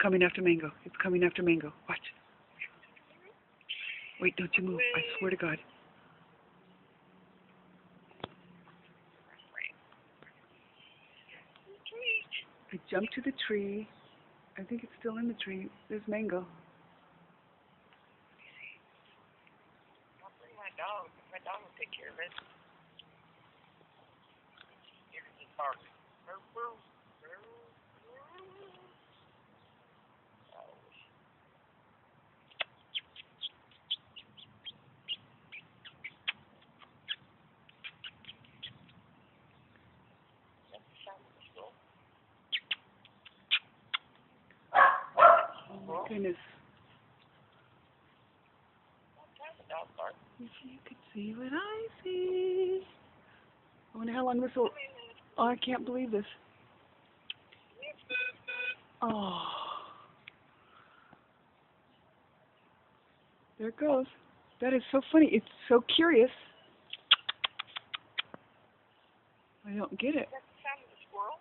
coming after Mango. It's coming after Mango. Watch. Wait, don't you move. I swear to God. I jumped to the tree. I think it's still in the tree. There's Mango. I'll bring my dog. My dog will take care of it. Here's the bark. Oh my goodness. If you could see what I see. I wonder how long this will... Oh, I can't believe this. Oh. There it goes. That is so funny. It's so curious. I don't get it. That's the sound of the squirrel.